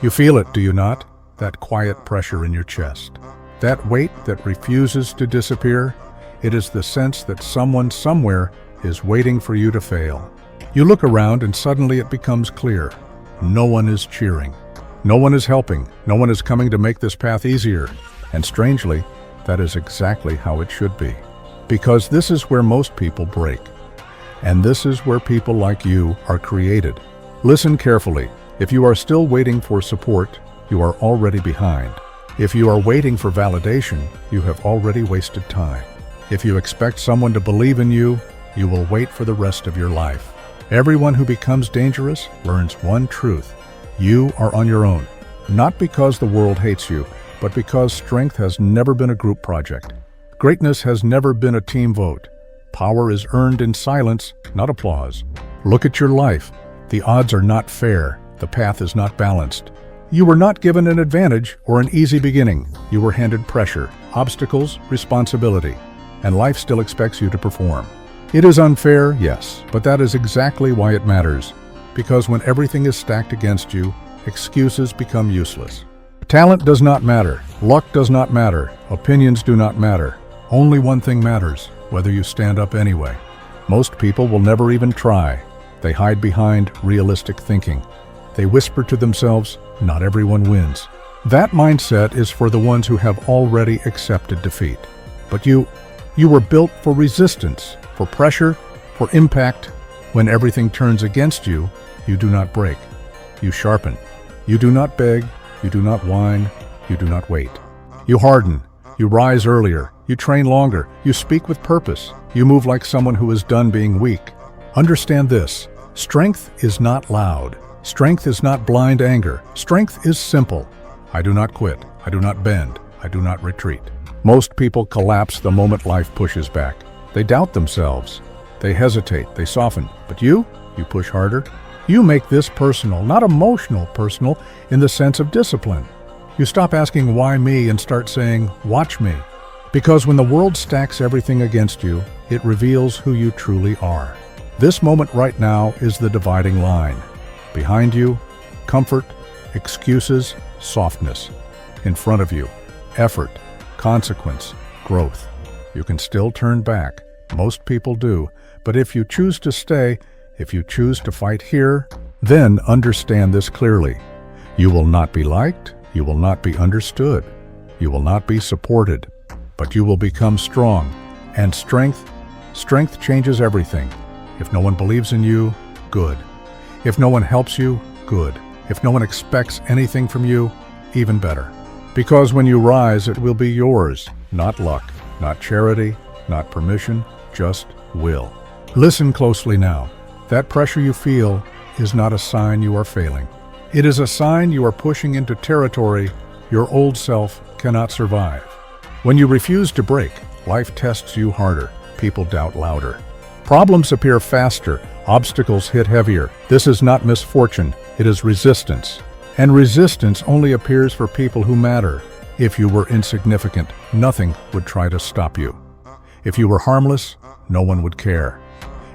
You feel it, do you not? That quiet pressure in your chest. That weight that refuses to disappear. It is the sense that someone somewhere is waiting for you to fail. You look around and suddenly it becomes clear. No one is cheering. No one is helping. No one is coming to make this path easier. And strangely, that is exactly how it should be. Because this is where most people break. And this is where people like you are created. Listen carefully. If you are still waiting for support, you are already behind. If you are waiting for validation, you have already wasted time. If you expect someone to believe in you, you will wait for the rest of your life. Everyone who becomes dangerous learns one truth. You are on your own. Not because the world hates you, but because strength has never been a group project. Greatness has never been a team vote. Power is earned in silence, not applause. Look at your life. The odds are not fair. The path is not balanced. You were not given an advantage or an easy beginning. You were handed pressure, obstacles, responsibility, and life still expects you to perform. It is unfair, yes, but that is exactly why it matters. Because when everything is stacked against you, excuses become useless. Talent does not matter. Luck does not matter. Opinions do not matter. Only one thing matters, whether you stand up anyway. Most people will never even try. They hide behind realistic thinking. They whisper to themselves, not everyone wins. That mindset is for the ones who have already accepted defeat. But you were built for resistance, for pressure, for impact. When everything turns against you, you do not break. You sharpen. You do not beg. You do not whine. You do not wait. You harden. You rise earlier. You train longer. You speak with purpose. You move like someone who is done being weak. Understand this. Strength is not loud. Strength is not blind anger. Strength is simple. I do not quit. I do not bend. I do not retreat. Most people collapse the moment life pushes back. They doubt themselves. They hesitate. They soften. But you push harder. You make this personal, not emotional personal, in the sense of discipline. You stop asking why me and start saying, watch me. Because when the world stacks everything against you, it reveals who you truly are. This moment right now is the dividing line. Behind you, comfort, excuses, softness. In front of you, effort, consequence, growth. You can still turn back. Most people do. But if you choose to stay, if you choose to fight here, then understand this clearly. You will not be liked. You will not be understood. You will not be supported. But you will become strong. And strength changes everything. If no one believes in you, good. If no one helps you, good. If no one expects anything from you, even better. Because when you rise, it will be yours, not luck, not charity, not permission, just will. Listen closely now. That pressure you feel is not a sign you are failing. It is a sign you are pushing into territory your old self cannot survive. When you refuse to break, life tests you harder. People doubt louder. Problems appear faster. Obstacles hit heavier. This is not misfortune. It is resistance. And resistance only appears for people who matter. If you were insignificant, nothing would try to stop you. If you were harmless, no one would care.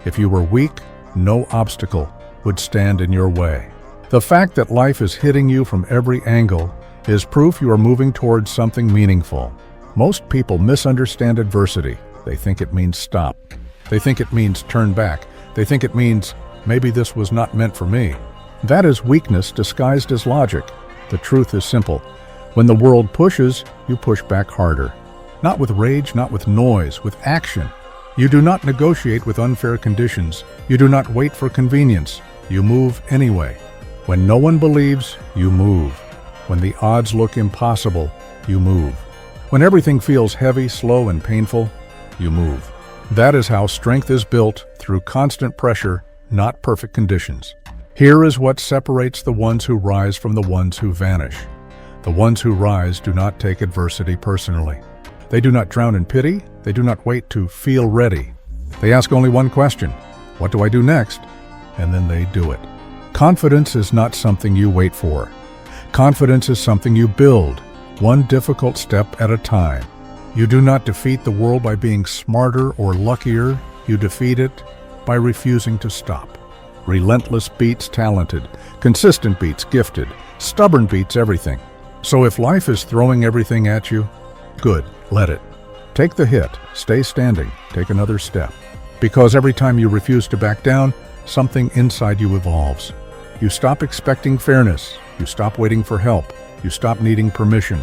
If you were weak, no obstacle would stand in your way. The fact that life is hitting you from every angle is proof you are moving towards something meaningful. Most people misunderstand adversity. They think it means stop. They think it means turn back. They think it means maybe this was not meant for me. That is weakness disguised as logic. The truth is simple. When the world pushes, you push back harder. Not with rage, not with noise, with action. You do not negotiate with unfair conditions. You do not wait for convenience. You move anyway. When no one believes, you move. When the odds look impossible, you move. When everything feels heavy, slow, and painful, you move. That is how strength is built, through constant pressure, not perfect conditions. Here is what separates the ones who rise from the ones who vanish. The ones who rise do not take adversity personally. They do not drown in pity. They do not wait to feel ready. They ask only one question: what do I do next? And then they do it. Confidence is not something you wait for. Confidence is something you build, one difficult step at a time. You do not defeat the world by being smarter or luckier. You defeat it by refusing to stop. Relentless beats talented, consistent beats gifted, Stubborn beats everything. So if life is throwing everything at you, good, let it. Take the hit, stay standing, take another step. Because every time you refuse to back down, something inside you evolves. You stop expecting fairness, you stop waiting for help, you stop needing permission.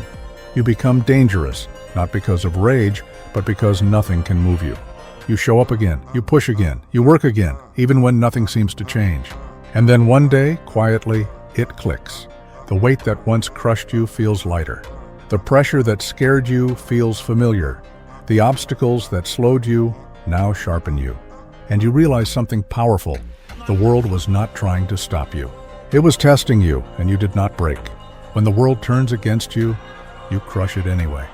You become dangerous, not because of rage, but because nothing can move you. You show up again, you push again, you work again, even when nothing seems to change. And then one day, quietly, it clicks. The weight that once crushed you feels lighter. The pressure that scared you feels familiar. The obstacles that slowed you now sharpen you. And you realize something powerful. The world was not trying to stop you. It was testing you, and you did not break. When the world turns against you, you crush it anyway.